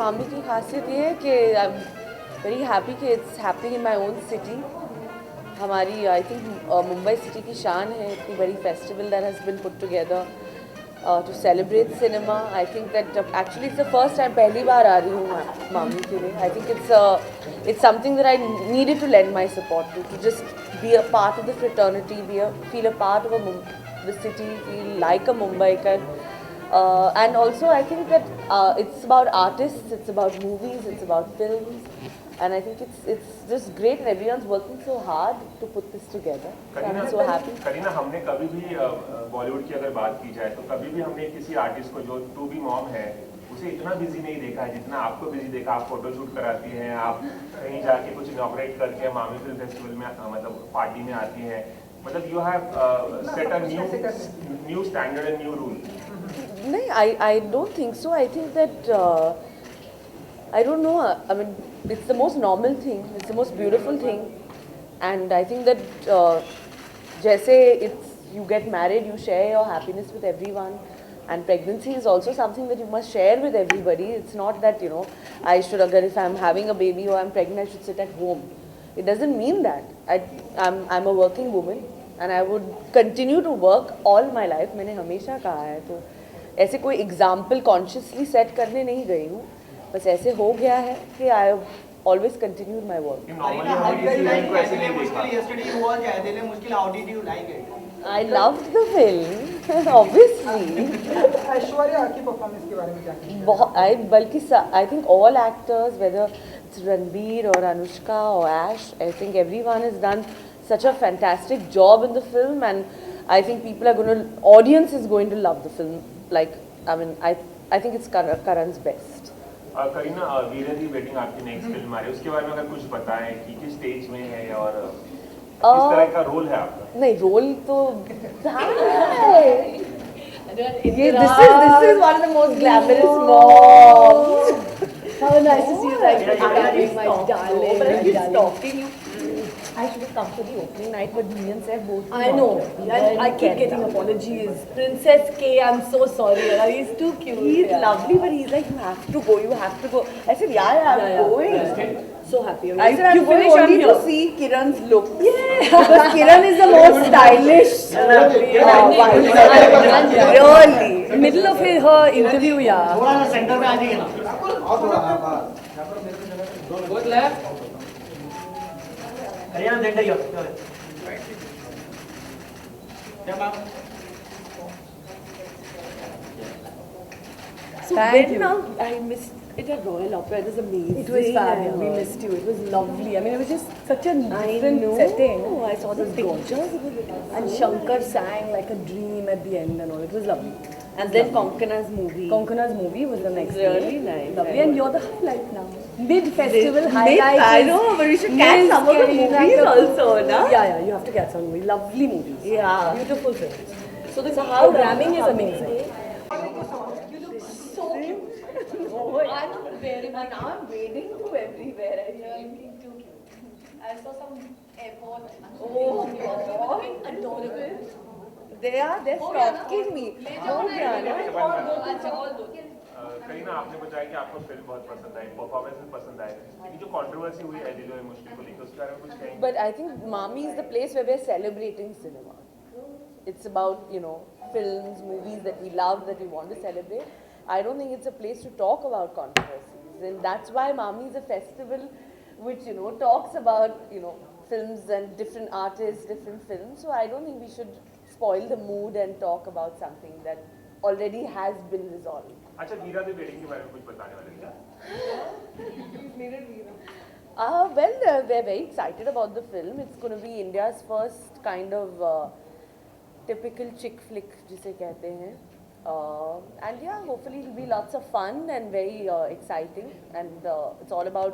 मामी की खासियत ये है कि आई एम वेरी हैप्पी कि it's happening in my own city. हमारी आई थिंक मुंबई सिटी की शान है, इतनी बड़ी festival that has been put together to celebrate cinema. I think that actually it's the first time, पहली बार आ रही हूँ मामी के लिए. I think it's something that I needed to lend my support to just be a part of the fraternity, feel a part of the city, feel like a Mumbaiker. And also I think that it's about artists, it's about movies, it's about films, and I think it's just great and everyone's working so hard to put this together. So I'm so happy. Kareena, हमने कभी भी बॉलीवुड की अगर बात की जाए तो कभी भी हमने किसी आर्टिस्ट को जो टू बी मॉम है उसे इतना बिजी नहीं देखा है जितना आपको बिजी देखा. आप फोटोशूट कराती हैं, आप कहीं जाके कुछ इनॉग्रेट करके मामी फिल्म फेस्टिवल में मतलब पार्टी में आती हैं. मतलब you have set a new standard and new rule. नहीं, I don't think so. I think that I don't know. I mean, it's the most normal thing. It's the most beautiful thing, and I think that जैसे you get married, you share your happiness with everyone. And pregnancy is also something that you must share with everybody. It's not that, you know, I should, if I'm having a baby or I'm pregnant, I should sit at home. It doesn't mean that. I'm a working woman and I would continue to work all my life. मैंने हमेशा कहा है, तो ऐसे कोई example consciously set करने नहीं गई हूँ. बस ऐसे हो गया है कि I have always continued my work. How did you like it? I loved the film, obviously. Aishwarya की परफॉर्मेंस के बारे में क्या कहना? I think all actors, whether it's Ranbir or Anushka or Ash, I think everyone has done such a fantastic job in the film, and I think audience is going to love the film. Like, I mean, I think it's Karan's best. Kareena, Veer the wedding आपकी next film आ रही है, उसके बारे में अगर कुछ बताएं कि किस स्टेज में है और किस तरह का रोल है आपका? नहीं, रोल तो this is one of the most glamorous moms. How nice to see you, like, my darling. But I keep stalking you. I should have come for the opening night, but me and Seth both. I know. I keep getting apologies. Princess K, I'm so sorry. He's too cute. He's lovely, but he's like, you have to go, you have to go. I said, yeah, I'm going. So happy. I said, I'm You going finish, I'm only to here. see Kiran's look. Yeah. Because Kiran is the most stylish. Really. Middle of her interview, yeah. थोड़ा सा centre में आ जाइए ना और थोड़ा हाँ बस Haryana centre ही हो क्या ma'am So Thank when you. now I missed it at Royal Opera. It was amazing. It was fab, and yeah. We missed you. It was lovely. I mean, it was just such a I different know. setting. I saw the pictures. And Shankar sang like a dream at the end and all. It was lovely. And then Konkana's movie. Konkana's movie was the next Really day. nice. Lovely. And you're the highlight now. Mid-festival highlight. I is know, but we should catch Miss some of the Kareena movies Kapoor. also, na? Yeah, you have to catch some movies. Lovely movies. Yeah. Beautiful films. So the programming is amazing. I'm wearing my now I'm wading through everywhere. I saw some airport. Oh, adorable. They're stalking me. हो गया ना? करीना आपने बताया कि आपको film बहुत पसंद आई, performance पसंद आए, लेकिन जो कंट्रोवर्सी हुई है दिलो है मुश्किल को लेकर उसके बारे में कुछ कहेंगे? But I think Mami is the place where we're celebrating cinema. It's about, films, movies that we love, that we want to celebrate. I don't think it's a place to talk about controversies. And that's why Mami is a festival which, talks about, films and different artists, different films. So I don't think we should spoil the mood and talk about something that already has been resolved. अच्छा, वीरा दी wedding के बारे में कुछ बताने वाले हैं क्या? Well, we're very excited about the film. It's going to be India's first kind of typical chick flick, जिसे कहते हैं. And yeah, hopefully it'll be lots of fun and very exciting. And it's all about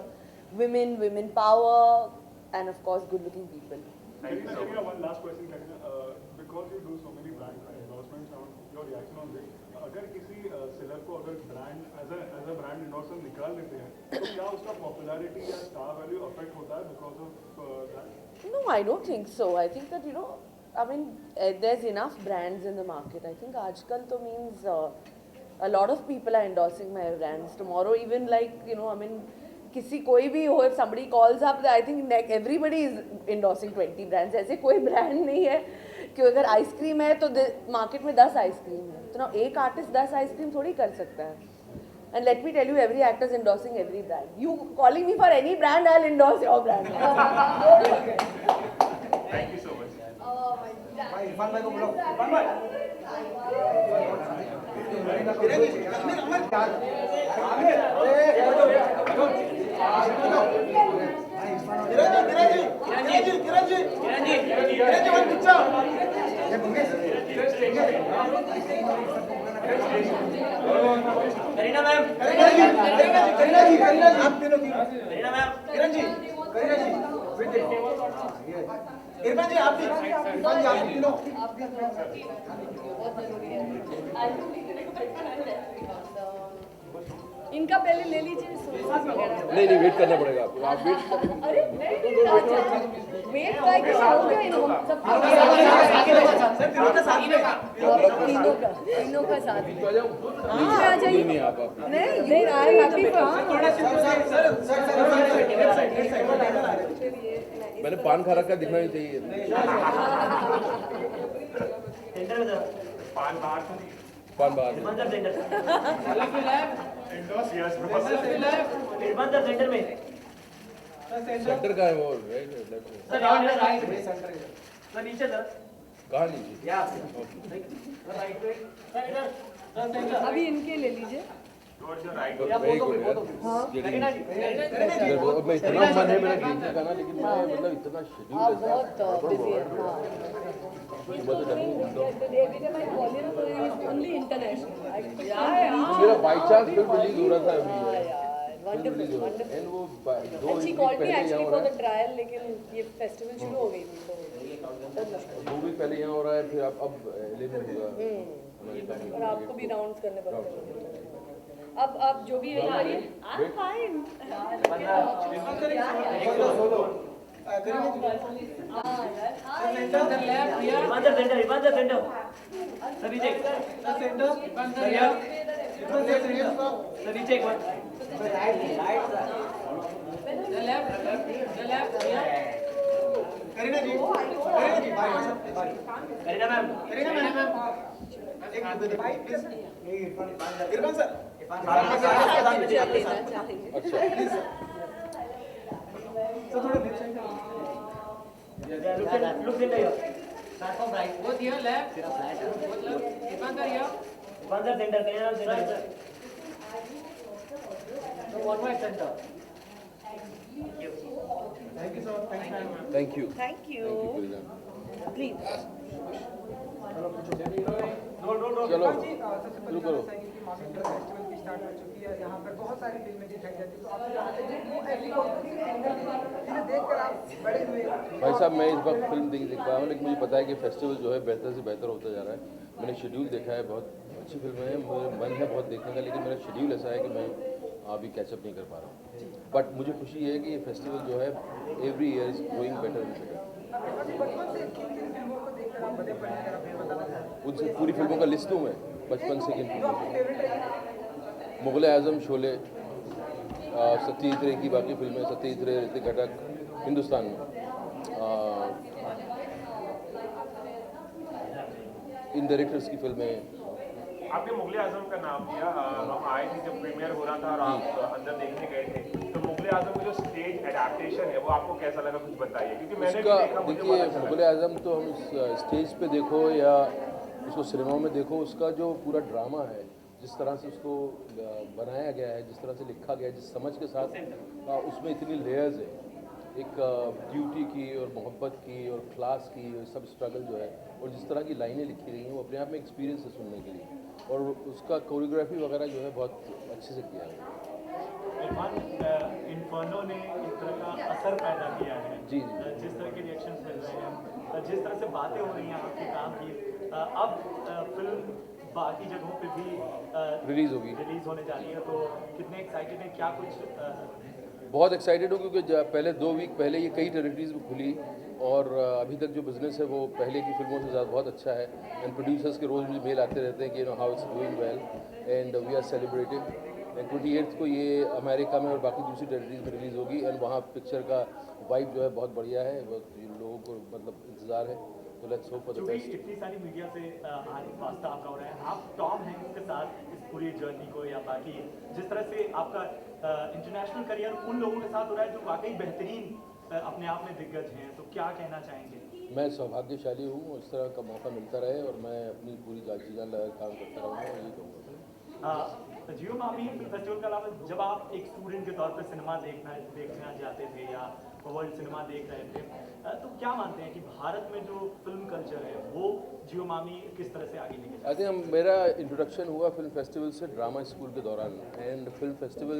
women power, and of course, good-looking people. Thank you so much. Karina, one last question, Karina. Because you do so many brand endorsements, your reaction on this? अगर किसी seller को अगर brand as a brand endorsement निकाल देते हैं तो क्या उसका पॉपुलैरिटी या स्टार वैल्यू अफेक्ट होता है because of that? No, I don't think so. I think that, I mean, there's enough brands in the market. I think aajkal to means a lot of people are endorsing my brands. Tomorrow even like, I mean, किसी कोई भी हो, if somebody calls up, I think everybody is endorsing 20 brands. ऐसे कोई brand नहीं है कि अगर आइसक्रीम है तो मार्केट में 10 आइसक्रीम है, तो ना एक आर्टिस्ट 10 आइसक्रीम थोड़ी कर सकता है. And let me tell you, every actor is endorsing every brand. You calling me for any brand, I'll endorse your brand. Thank you so much. भाई इरफान भाई को बुलाओ इरफान भाई करीना मैम करीना जी आप तीनों करीना मैम किरण जी इरफान जी आप भी इरफान जी आप तीनों इनका पहले ले लीजिए सोसास वगैरह. नहीं वेट करना पड़ेगा आपको. आप वेट अरे वेट का क्या हो गया इन सब तीनों का साथ में. आ जाओ. नीचे आ जाइए. नहीं आप नहीं आई एम हैप्पी फॉर. मैंने पान खा रखा दिखना नहीं चाहिए. सेंटर में पान बाहर तो नहीं. पान बाहर. Centre Endorse, yes, bro. Centre में सेंटर का है वो राइट लेफ्ट में. सर राइट में सेंटर सर नीचे सर कहाँ नीचे? राइट पे सर इधर सेंटर अभी इनके ले लीजिए. Towards your right. Very good यार. मैं इतना मन है मेरा देखने का ना, लेकिन मैं मतलब इतना शेड्यूल आप बहुत बिजी हैं. Only international. मेरा बाई चांस फिल्म रिलीज हो रहा था अभी. Wonderful wonderful. एंड वो 2 And she week called me पहले यहाँ actually हो for रहा the trial, लेकिन ये फेस्टिवल शुरू हो गई थी तो बहुत मुश्किल. है. 2 वीक पहले यहाँ हो रहा है, फिर अब LA में होगा. और आपको भी राउंड्स करने पड़ते हैं. अब आप जो भी है करिए. I'm fine. Ivan sir, center. Ivan sir, center. Sir, recheck. Sir, center. Ivan sir, here. Ivan sir, center. Sir, recheck one. Right, sir. The left, here. Kareena ji Karina ma'am. Irfan sir अच्छा Look center here. Platform right. Both here, left. Both left. Ivan sir here. Ivan sir, center. Karina ma'am, center. So one more center. Thank you sir thanks ma'am thank you Thank you. Kareena Please. चलो जी सबसे शुरू पहले करो। बताइए कि मामी film festival की start हो चुकी है यहाँ पर बहुत सारी फिल्में दिखाई जाती हैं तो आपको जानते हैं वो ऐसी कौन सी एंगल थी जिन्हें देखकर आप बड़े हुए भाई साहब मैं इस वक्त फिल्म नहीं देख पाया हूँ लेकिन मुझे पता है कि फेस्टिवल जो है बेहतर से बेहतर होता जा रहा है। मैंने शेड्यूल देखा है, बहुत अच्छी फिल्में हैं, मुझे मन है बहुत देखने का, लेकिन मेरा शेड्यूल ऐसा है कि मैं अभी कैचअप नहीं कर पा रहा हूँ। बट मुझे खुशी है कि ये फेस्टिवल जो है every year is going better and better. बचपन से किन किन फिल्मों को देखकर आप बड़े पड़े अगर आप ये बताना चाहें उनसे पूरी फिल्मों का लिस्ट दूँ मैं बचपन से किन जो फिल्मों आपकी फेवरेट है मुगल आजम, शोले, सत्यजीत रे की बाकी फिल्में, सत्यजीत रे, ऋतिक घटक हिंदुस्तान में, इन डायरेक्टर्स की फिल्में। आपने मुगले आजम का नाम लिया, हम आए थे जब प्रीमियर हो रहा था और आप अंदर देखने गए थे, तो मुगले आजम का जो स्टेज एडेप्टेशन है वो आपको कैसा लगा, कुछ बताइए, क्योंकि मैंने भी उसका देखा, मुझे बहुत देखिए अच्छा लगा। मुगल आजम तो हम स्टेज पे देखो या उसको सिनेमा में देखो, उसका जो पूरा ड्रामा है, जिस तरह से उसको बनाया गया है, जिस तरह से लिखा गया है, जिस समझ के साथ उसमें इतनी लेयर्स है, एक ड्यूटी की और मोहब्बत की और क्लास की और सब स्ट्रगल जो है, और जिस तरह की लाइनें लिखी गई हैं वो अपने आप में एक्सपीरियंस है सुनने के लिए, और उसका कोरियोग्राफी वगैरह जो है बहुत अच्छे से किया है। इरफान इन्फर्नो ने एक तरह का असर पैदा किया है जी जी जिस तरह के रिएक्शन मिल रहे हैं, जिस तरह से बातें हो रही हैं आपके काम की, अब फिल्म बाकी जगहों पे भी रिलीज़ होगी। रिलीज होने जा रही है, तो कितने एक्साइटेड हैं, क्या कुछ बहुत एक्साइटेड हूँ क्योंकि पहले 2 वीक पहले ये कई टेरिटरीज में खुली और अभी तक जो बिज़नेस है वो पहले की फिल्मों से ज़्यादा बहुत अच्छा है, एंड प्रोड्यूसर्स के रोज़ मुझे मेल आते रहते हैं कि how it's doing well and we are celebrating. And 28 को ये अमेरिका में और बाकी दूसरी टेरिटरीज में रिलीज़ होगी, एंड वहाँ पिक्चर का वाइब जो है बहुत बढ़िया है, लोगों को मतलब इंतज़ार है, तो लेट्स होप फॉर द क्योंकि बेस्ट। इतनी सारी मीडिया से आज वास्ता आपका हो रहा है, आप टॉम हैंक्स के साथ इस पूरी जर्नी को या बाकी जिस तरह से आपका इंटरनेशनल करियर उन लोगों के साथ हो रहा है जो वाकई बेहतरीन अपने आप में दिग्गज हैं, तो क्या कहना चाहेंगे? मैं सौभाग्यशाली हूँ, इस तरह का मौका मिलता रहे और मैं अपनी पूरी जान लगा काम करता रहूँगा, यही कहूँगा। जियो मामी फिल्म फेस्टिवल के अलावा जब आप एक स्टूडेंट के तौर पर सिनेमा देखना जाते थे या वर्ल्ड सिनेमा देख रहे थे, तो क्या मानते हैं कि भारत में जो फिल्म कल्चर है वो जियो मामी किस तरह से आगे लेके आई थिंक मेरा इंट्रोडक्शन हुआ फिल्म फेस्टिवल से ड्रामा स्कूल के दौरान, एंड फिल्म फेस्टिवल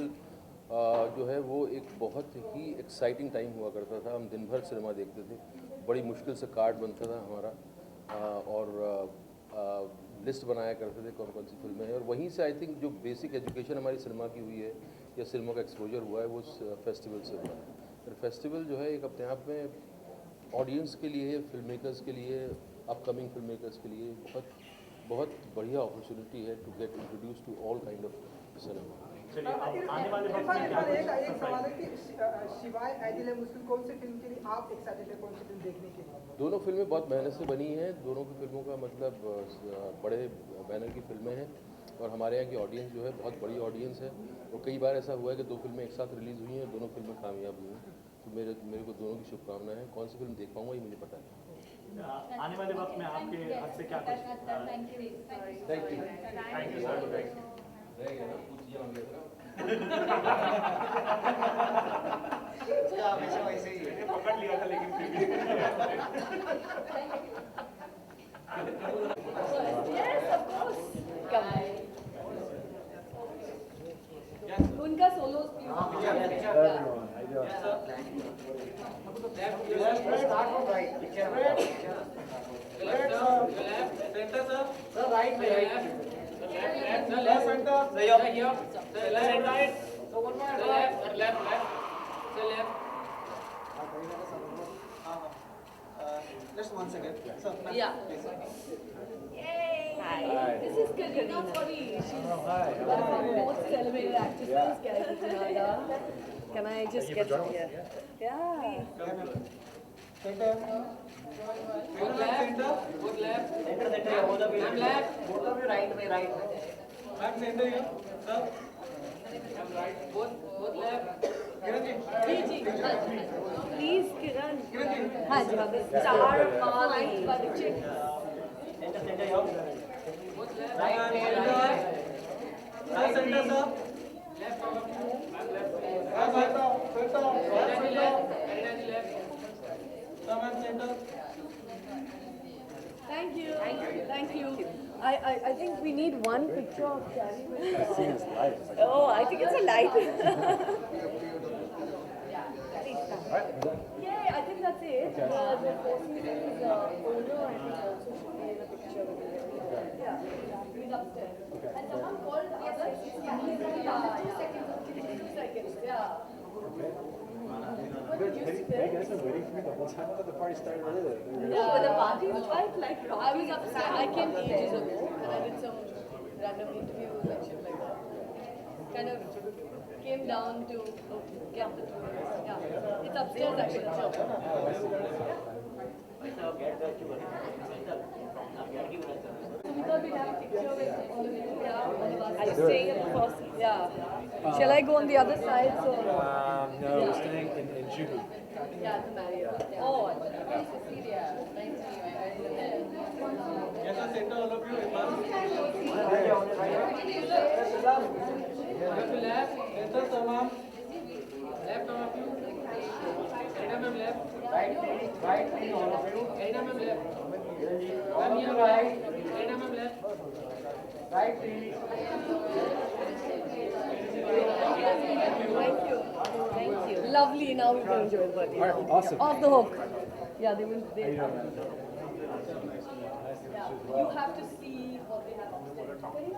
जो है वो एक बहुत ही एक्साइटिंग टाइम हुआ करता था। हम दिन भर सिनेमा देखते थे, बड़ी मुश्किल से कार्ड बनता था हमारा और लिस्ट बनाया करते थे कौन कौन सी फिल्में हैं, और वहीं से आई थिंक जो बेसिक एजुकेशन हमारी सिनेमा की हुई है या सिनेमा का एक्सपोजर हुआ है वो फेस्टिवल से हुआ है। फिर फेस्टिवल जो है एक अपने आप में ऑडियंस के लिए, फिल्म मेकर्स के लिए, अपकमिंग फिल्म मेकर्स के लिए बहुत बढ़िया अपॉर्चुनिटी है to get introduce to all kind of cinema. चलिए अब आने वाले वक्त इरफान में क्या इरफान एक कुछ सवाल है कि शिवाय आई दिल है मुश्किल कौन सी फिल्म के लिए आप एक्साइटेड हैं, कौन सी फिल्म देखने के लिए? दोनों फिल्में बहुत मेहनत से बनी हैं, दोनों की फिल्मों का मतलब बड़े बैनर की फिल्में हैं और हमारे यहाँ की ऑडियंस जो है बहुत बड़ी ऑडियंस है, और कई बार ऐसा हुआ है कि 2 फिल्में एक साथ रिलीज़ हुई हैं, दोनों फिल्में कामयाब हुई हैं, तो मेरे को दोनों की शुभकामनाएं हैं। कौन सी फिल्म देख पाऊँगा ये मुझे पता है। आने वाले वक्त में आपके हाथ से क्या कुछ थैंक यू सर। हमेशा वैसे ही है। पकड़ लिया था लेकिन फिर भी Yes, of course. Come. उनका solo left. Just 1 second. So, Yeah. Yay! Hi. This is Kareena. Sorry, she's one of the most celebrated actresses. Can I just get here? Yeah. center. Both left. Both left. Center, both of you. I'm left. Both of you right way, right. Ma'am, center here. Sir. Both left. Kiran ji. Please, Kiran. Kiran ji. हाँ जी, हम चार पाँच बच्चे. Center, yo. Both left. Right Ma'am, way, center. right. Sir, center, sir. Left. Ma'am, center. Center. Karina ji Center. left. Karina ji left. Sir, ma'am, center. Thank you. Thank you. I think we need one picture of Carrie. Oh, I think it's a light. Yeah, I think that's it. The Four Seasons owner, I think, also should be in a picture with you. Yeah, he's upstairs. And someone called the other. Yeah. 2 seconds. Yeah. What did you say? You guys been waiting for me the whole time. I thought the party started earlier. Yeah, but the party was quite like I was upstairs. I came ages ago and I did some random interviews and shit like that. Kind of came down to get the tour. Yeah, it's upstairs actually. So we thought we'd have a picture with all of you. Yeah, all of us. Are you staying at the Four Seasons? Yeah. Shall I go on the other side? So. No, we're staying in Juhu. Yeah, the Marriott. Oh, nice to see you. Nice to meet you. Yes, sir, center, all of you. Imam. Left to left. Center, sir, ma'am. Left all of you. Karina ma'am left. Right, all of you. Karina ma'am left. Ma'am here right. Karina ma'am left. Right, please. Thank you. Thank you. Lovely. Now we can enjoy the birthday. All right, awesome. Off the hook. Yeah, they will. They How you doing? Yeah. You have to see what they have upstairs. Can you